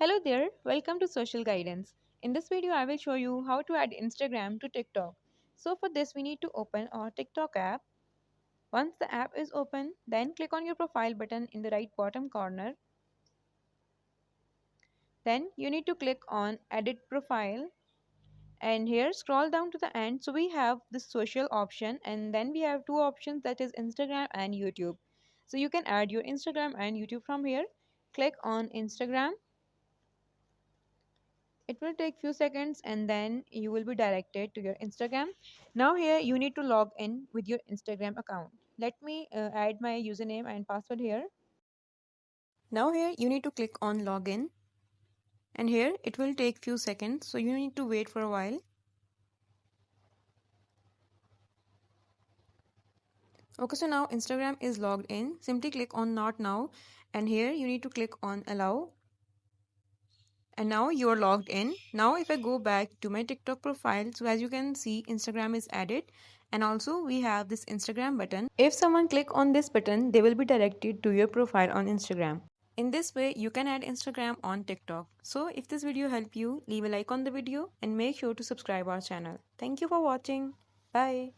Hello there, welcome to Social Guidance. In this video, I will show you how to add Instagram to TikTok. So for this, we need to open our TikTok app. Once the app is open, then click on your profile button in the right bottom corner. Then you need to click on Edit Profile. And here scroll down to the end. So we have the social option and then we have two options, that is Instagram and YouTube. So you can add your Instagram and YouTube from here. Click on Instagram. It will take few seconds and then you will be directed to your Instagram. Now here you need to log in with your Instagram account. Let me add my username and password here. Now here you need to click on login, and here it will take few seconds, so you need to wait for a while. Okay, so now Instagram is logged in. Simply click on not now, and here you need to click on allow. And now you are logged in. Now if I go back to my TikTok profile, so as you can see, Instagram is added, and also we have this Instagram button. If someone click on this button, they will be directed to your profile on Instagram. In this way, you can add Instagram on TikTok. So if this video helped you, leave a like on the video and make sure to subscribe our channel. Thank you for watching. Bye.